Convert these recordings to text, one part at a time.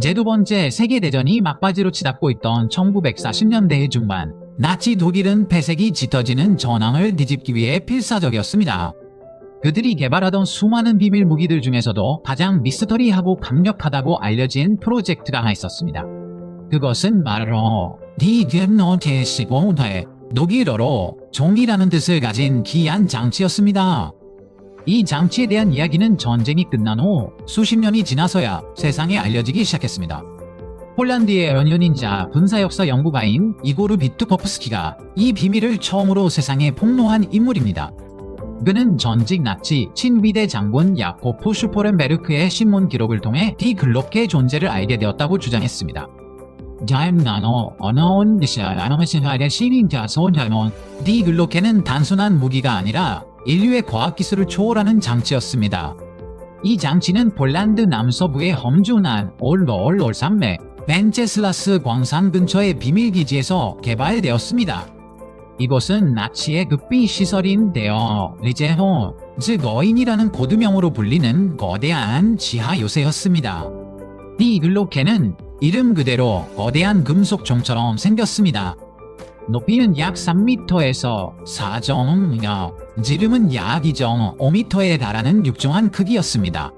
제 두 번째 세계대전이 막바지로 치닫고 있던 1940년대 중반, 나치 독일은 폐색이 짙어지는 전황을 뒤집기 위해 필사적이었습니다. 그들이 개발하던 수많은 비밀 무기들 중에서도 가장 미스터리하고 강력하다고 알려진 프로젝트가 하나 있었습니다. 그것은 바로 디그노테시고대, 독일어로 종이라는 뜻을 가진 기이한 장치였습니다. 이 장치에 대한 이야기는 전쟁이 끝난 후 수십 년이 지나서야 세상에 알려지기 시작했습니다. 폴란드의 연륜인자 군사역사 연구가인 이고르 비투코프스키가 이 비밀을 처음으로 세상에 폭로한 인물입니다. 그는 전직 나치 친위대 장군 야코프 슈퍼렌베르크의 신문 기록을 통해 디글로케의 존재를 알게 되었다고 주장했습니다. 디글로케는 단순한 무기가 아니라 인류의 과학기술을 초월하는 장치였습니다. 이 장치는 폴란드 남서부의 험준한 올롤 산맥 벤체슬라스 광산 근처의 비밀기지에서 개발되었습니다. 이곳은 나치의 극비 시설인데요. 리제호, 즉 어인이라는 고두명으로 불리는 거대한 지하 요새였습니다. 디글로케는 이름 그대로 거대한 금속 종처럼 생겼습니다. 높이는 약 3m에서 4.0m, 지름은 약 2.5m에 달하는 육중한 크기였습니다.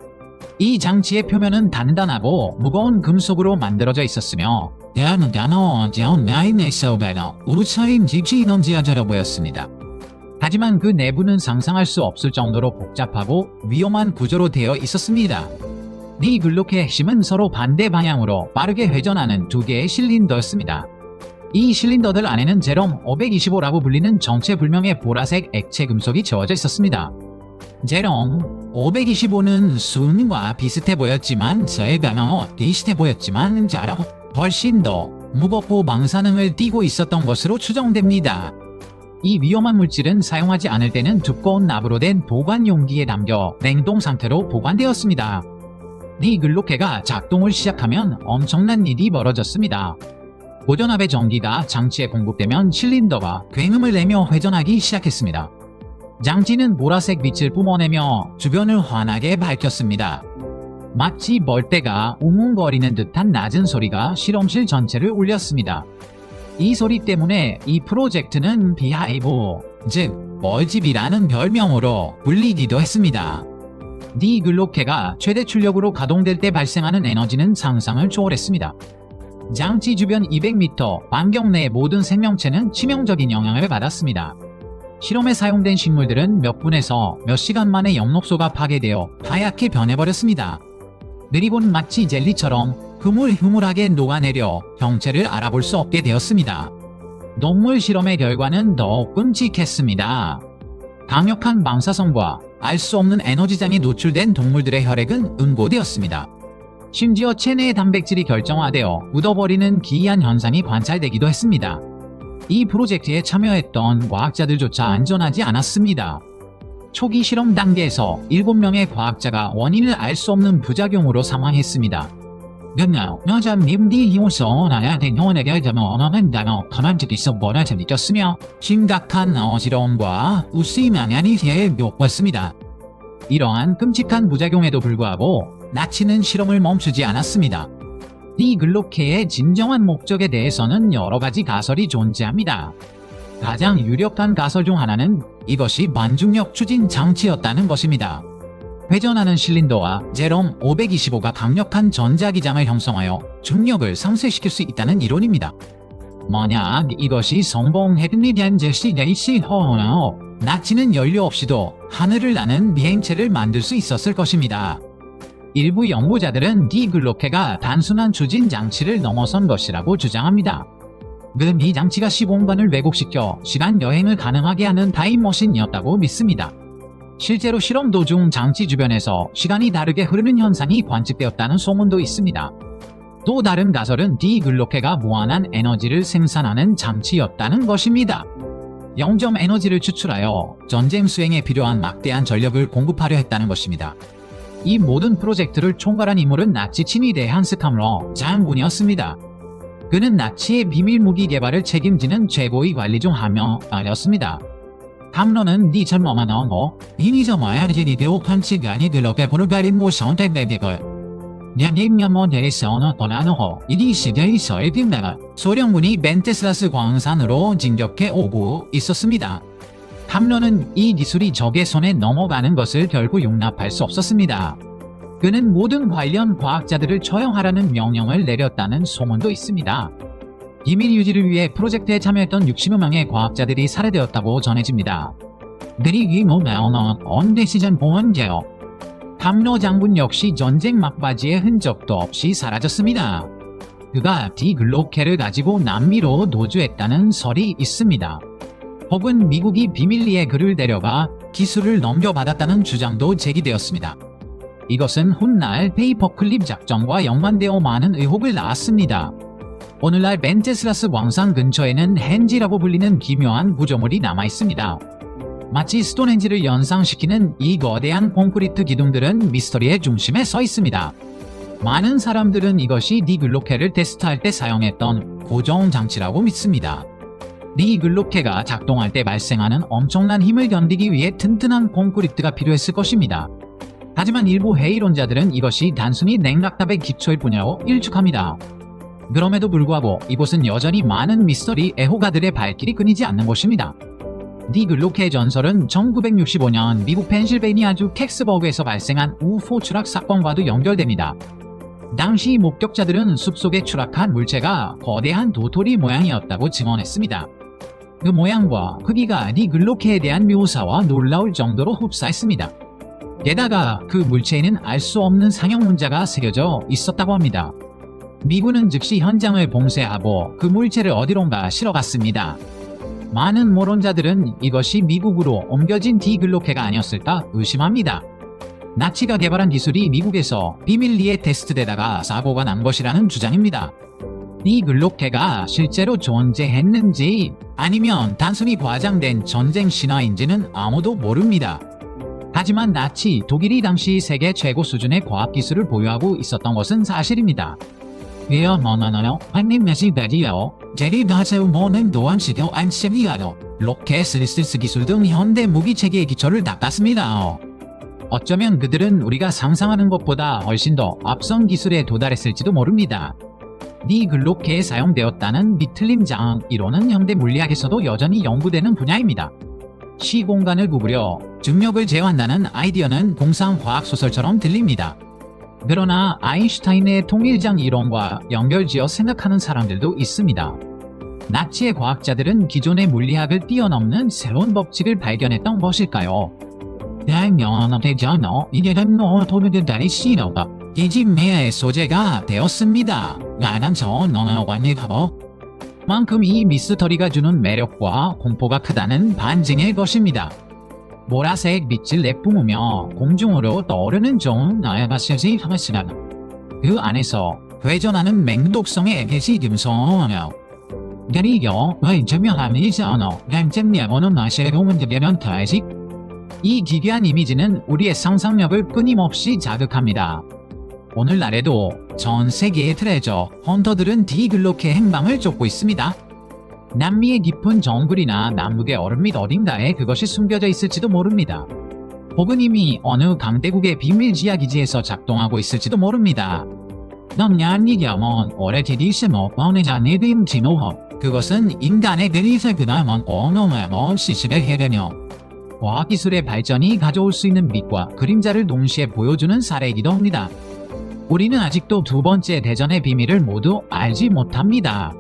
이 장치의 표면은 단단하고 무거운 금속으로 만들어져 있었으며 보였습니다. 하지만 그 내부는 상상할 수 없을 정도로 복잡하고 위험한 구조로 되어 있었습니다. 디글로케의 핵심은 서로 반대 방향으로 빠르게 회전하는 두 개의 실린더였습니다. 이 실린더들 안에는 제롬 525라고 불리는 정체불명의 보라색 액체 금속이 채워져 있었습니다. 제롬 525는 순과 비슷해 보였지만 훨씬 더 무겁고 방사능을 띠고 있었던 것으로 추정됩니다. 이 위험한 물질은 사용하지 않을 때는 두꺼운 납으로 된 보관 용기에 담겨 냉동 상태로 보관되었습니다. 디글로케가 작동을 시작하면 엄청난 일이 벌어졌습니다. 고전압의 전기가 장치에 공급되면 실린더가 굉음을 내며 회전하기 시작했습니다. 장치는 보라색 빛을 뿜어내며 주변을 환하게 밝혔습니다. 마치 벌떼가 웅웅거리는 듯한 낮은 소리가 실험실 전체를 울렸습니다. 이 소리 때문에 이 프로젝트는 비하이브, 즉 벌집이라는 별명으로 불리기도 했습니다. 디글로케가 최대 출력으로 가동될 때 발생하는 에너지는 상상을 초월했습니다. 장치 주변 200m 반경 내의 모든 생명체는 치명적인 영향을 받았습니다. 실험에 사용된 식물들은 몇 분에서 몇 시간 만에 엽록소가 파괴되어 하얗게 변해버렸습니다. 느리곤 마치 젤리처럼 흐물흐물하게 녹아내려 정체를 알아볼 수 없게 되었습니다. 동물 실험의 결과는 더욱 끔찍했습니다. 강력한 방사선과 알 수 없는 에너지장에 노출된 동물들의 혈액은 응고되었습니다. 심지어 체내의 단백질이 결정화되어 묻어버리는 기이한 현상이 관찰되기도 했습니다. 이 프로젝트에 참여했던 과학자들조차 안전하지 않았습니다. 초기 실험 단계에서 7명의 과학자가 원인을 알 수 없는 부작용으로 사망했습니다. 심각한 어지러움과 웃음이 많이 겪었습니다. 이러한 끔찍한 부작용에도 불구하고 나치는 실험을 멈추지 않았습니다. 디글로케의 진정한 목적에 대해서는 여러 가지 가설이 존재합니다. 가장 유력한 가설 중 하나는 이것이 반중력 추진 장치였다는 것입니다. 회전하는 실린더와 제롬 525가 강력한 전자기장을 형성하여 중력을 상쇄시킬 수 있다는 이론입니다. 만약 이것이 성공했다면 나치는 연료 없이도 하늘을 나는 비행체를 만들 수 있었을 것입니다. 일부 연구자들은 디글로케가 단순한 추진 장치를 넘어선 것이라고 주장합니다. 이 장치가 시공간을 왜곡시켜 시간 여행을 가능하게 하는 타임머신이었다고 믿습니다. 실제로 실험 도중 장치 주변에서 시간이 다르게 흐르는 현상이 관측되었다는 소문도 있습니다. 또 다른 가설은 디글로케가 무한한 에너지를 생산하는 장치였다는 것입니다. 영점 에너지를 추출하여 전쟁 수행에 필요한 막대한 전력을 공급하려 했다는 것입니다. 이 모든 프로젝트를 총괄한 인물은 나치 친위대 한스 캄러 장군이었습니다. 그는 나치의 비밀무기 개발을 책임지는 최고의 관리 중 한 명이었습니다. 탐로는 니처럼 나오고 이니저마야지니 배고픈 시간이 들어게 보르가린 모션대 내비걸 냐님야모 대리서너 떠나노호 이리 시대에서의 빈나가 소련군이 벤테슬라스 광산으로 진격해 오고 있었습니다. 탐로는 이 기술이 적의 손에 넘어가는 것을 결국 용납할 수 없었습니다. 그는 모든 관련 과학자들을 처형하라는 명령을 내렸다는 소문도 있습니다. 비밀 유지를 위해 프로젝트에 참여했던 60여 명의 과학자들이 살해되었다고 전해집니다. 그리기 뭐나오는 언제 시전 보험제요. 탐로 장군 역시 전쟁 막바지의 흔적도 없이 사라졌습니다. 그가 디글로케를 가지고 남미로 도주했다는 설이 있습니다. 혹은 미국이 비밀리에 그를 데려가 기술을 넘겨받았다는 주장도 제기되었습니다. 이것은 훗날 페이퍼클립 작전과 연관되어 많은 의혹을 낳았습니다. 오늘날 벤테슬라스 광산 근처에는 헨지라고 불리는 기묘한 구조물이 남아있습니다. 마치 스톤헨지를 연상시키는 이 거대한 콘크리트 기둥들은 미스터리의 중심에 서 있습니다. 많은 사람들은 이것이 디글로케를 테스트할 때 사용했던 고정 장치라고 믿습니다. 디글로케가 작동할 때 발생하는 엄청난 힘을 견디기 위해 튼튼한 콘크리트가 필요했을 것입니다. 하지만 일부 회의론자들은 이것이 단순히 냉각탑의 기초일 뿐이라고 일축합니다. 그럼에도 불구하고 이곳은 여전히 많은 미스터리 애호가들의 발길이 끊이지 않는 곳입니다. 디글로케의 전설은 1965년 미국 펜실베이니아주 캑스버그에서 발생한 UFO 추락 사건과도 연결됩니다. 당시 목격자들은 숲속에 추락한 물체가 거대한 도토리 모양이었다고 증언했습니다. 그 모양과 크기가 디글로케에 대한 묘사와 놀라울 정도로 흡사했습니다. 게다가 그 물체에는 알 수 없는 상형 문자가 새겨져 있었다고 합니다. 미군은 즉시 현장을 봉쇄하고 그 물체를 어디론가 실어갔습니다. 많은 모론자들은 이것이 미국으로 옮겨진 디글로케가 아니었을까 의심합니다. 나치가 개발한 기술이 미국에서 비밀리에 테스트되다가 사고가 난 것이라는 주장입니다. 디글로케가 실제로 존재했는지 아니면 단순히 과장된 전쟁 신화인지는 아무도 모릅니다. 하지만 나치 독일이 당시 세계 최고 수준의 과학기술을 보유하고 있었던 것은 사실입니다. 왜요 뭐나나요? 한님 메시다리요. 제리 다세우 모는 도안시도 안세미가요. 로켓리스스 기술 등 현대 무기체계의 기초를 닦았습니다. 어쩌면 그들은 우리가 상상하는 것보다 훨씬 더 앞선 기술에 도달했을지도 모릅니다. 디글로케에 사용되었다는 비틀림 장 이론은 현대 물리학에서도 여전히 연구되는 분야입니다. 시공간을 구부려 중력을 제어한다는 아이디어는 공상 과학소설처럼 들립니다. 그러나 아인슈타인의 통일장 이론과 연결지어 생각하는 사람들도 있습니다. 나치의 과학자들은 기존의 물리학을 뛰어넘는 새로운 법칙을 발견했던 것일까요? 대명언어대전어 이게는 도르드다리 시너가 이집매의 소재가 되었습니다. 가난서 너어관리하고 만큼 이 미스터리가 주는 매력과 공포가 크다는 반증의 것입니다. 보라색 빛을 내뿜으며 공중으로 떠오르는 좋은 나야바시지 하마시라. 그 안에서 회전하는 맹독성의 빛이 dim성하며 그리고 왜점명함이지 않아 램잼냐고는 나시의 공은되면 타이식. 이 기괴한 이미지는 우리의 상상력을 끊임없이 자극합니다. 오늘날에도 전 세계의 트레저 헌터들은 디글로케 행방을 쫓고 있습니다. 남미의 깊은 정글이나 남극의 얼음 밑 어딘가에 그것이 숨겨져 있을지도 모릅니다. 혹은 이미 어느 강대국의 비밀 지하기지에서 작동하고 있을지도 모릅니다. 넘냐니겨먼 오래 디디시모 번에자네dim 지노허 그것은 인간의 그리스 그나먼 언어마먼 시식의 해되며 과학기술의 발전이 가져올 수 있는 빛과 그림자를 동시에 보여주는 사례이기도 합니다. 우리는 아직도 두 번째 대전의 비밀을 모두 알지 못합니다.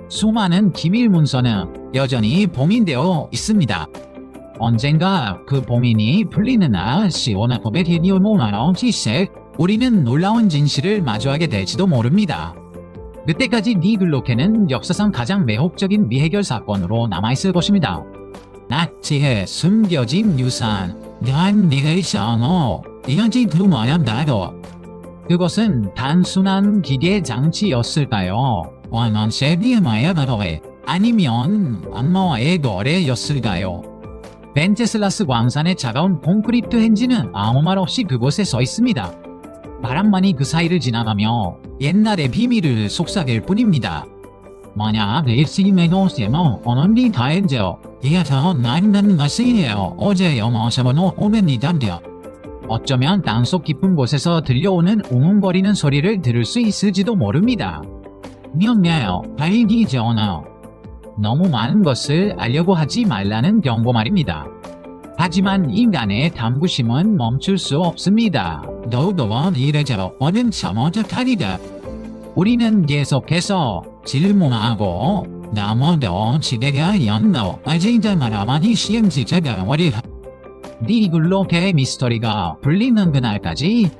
수많은 기밀 문서는 여전히 봉인되어 있습니다. 언젠가 그 봉인이 풀리는 날 시원하고의 디니오모나라운지색 우리는 놀라운 진실을 마주하게 될지도 모릅니다. 그때까지 디글로케는 역사상 가장 매혹적인 미해결 사건으로 남아있을 것입니다. 나치의 숨겨진 유산 난 니게이션어 이현지 두모양다도 그것은 단순한 기계 장치였을까요? 원원세비마의 바로에 아니면 악마와의 거래였을까요? 벤테슬라스 광산의 차가운 콘크리트 헨지는 아무 말 없이 그곳에 서 있습니다. 바람만이 그 사이를 지나가며 옛날의 비밀을 속삭일 뿐입니다. 만약 일심에도 세모 어는디 다행죠. 이어서 나는 것이에요. 어제 영어 사번호 오면이단데요. 어쩌면 땅속 깊은 곳에서 들려오는 웅웅거리는 소리를 들을 수 있을지도 모릅니다. 미안해요. 발기 전화요. 너무 많은 것을 알려고 하지 말라는 경고 말입니다. 하지만 인간의 탐구심은 멈출 수 없습니다. 더욱더 이래저래 어는 참어적하리다. 우리는 계속해서 질문하고 나머도 지대가 연노 아직도 많이 시행지자가 어리라. 디글로케 미스터리가 풀리는 그날까지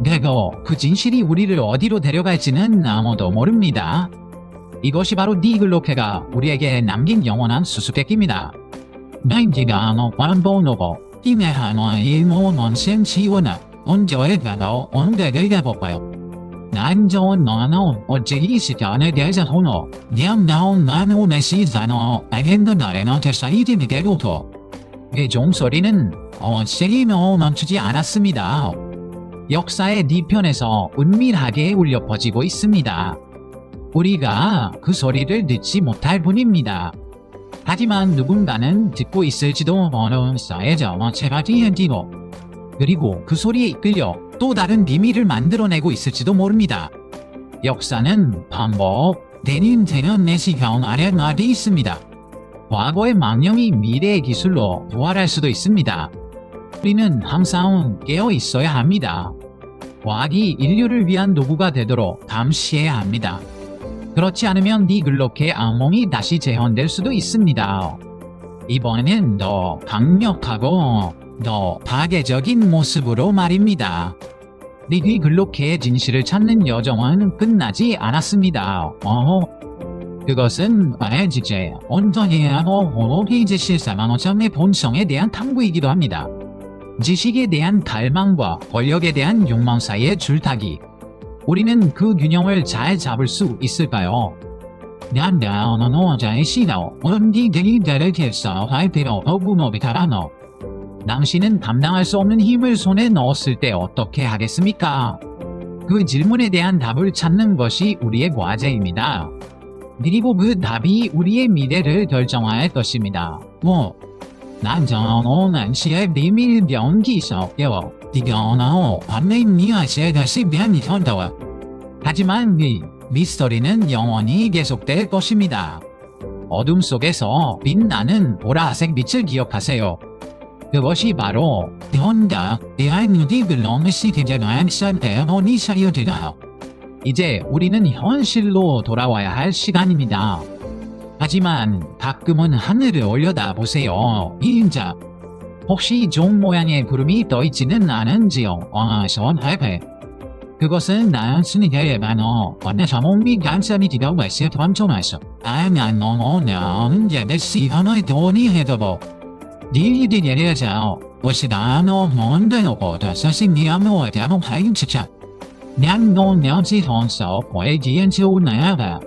그리고 그 진실이 우리를 어디로 데려갈지는 아무도 모릅니다. 이것이 바로 디글로케가 우리에게 남긴 영원한 수수께끼입니다. 나인지가 완보노고 이메하노 일모논센 지원아 언제에 가도 언제를 가볼까요? 난 좋은 너는 어째 이 시간에 대해서 호노 냠나온 나노 메시자노 알겠는 날에는 대사이디니 대로토 그 종소리는 어째이며 멈추지 않았습니다. 역사의 뒤편에서 은밀하게 울려 퍼지고 있습니다. 우리가 그 소리를 듣지 못할 뿐입니다. 하지만 누군가는 듣고 있을지도 모르는 사회적 체바디엔디고 그리고 그 소리에 이끌려 또 다른 비밀을 만들어내고 있을지도 모릅니다. 역사는 반복되는 내시경 아래 나돼 있습니다. 과거의 망령이 미래의 기술로 부활할 수도 있습니다. 우리는 항상 깨어 있어야 합니다. 과학이 인류를 위한 도구가 되도록 감시해야 합니다. 그렇지 않으면 디글로케의 악몽이 다시 재현될 수도 있습니다. 이번에는 더 강력하고 더 파괴적인 모습으로 말입니다. 디글로케의 진실을 찾는 여정은 끝나지 않았습니다. 그것은 지제 온전히 하고 호로히 실사만호점의 본성에 대한 탐구이기도 합니다. 지식에 대한 갈망과 권력에 대한 욕망 사이의 줄타기. 우리는 그 균형을 잘 잡을 수 있을까요? 당신은 감당할 수 없는 힘을 손에 넣었을 때 어떻게 하겠습니까? 그 질문에 대한 답을 찾는 것이 우리의 과제입니다. 그리고 그 답이 우리의 미래를 결정할 것입니다. 난 저는 시의 비밀 병기석요. 디가오나오 반메니아시에 다시 변이 현다와. 하지만 이 미스터리는 영원히 계속될 것입니다. 어둠 속에서 빛나는 보라색 빛을 기억하세요. 그것이 바로 현다 디아이누디글롱시 디제나한 산테오니 사이어드다. 이제 우리는 현실로 돌아와야 할 시간입니다. 하지만 가끔은 하늘을 올려다보세요. 인자. 혹시 종 모양의 구름이 떠있지는 않은지요? 선해배. 그것은 단순히 대만어 원내자몽비 간sam이 디가와 세트함전화서 아난 너는 예배시 하나의 돈이 해더보 니이디 예리하자오 워시다노 뭔데노고 다사시니아노 대봉 하인치차 냥노 명지 혼서 보이지엔지오 나야바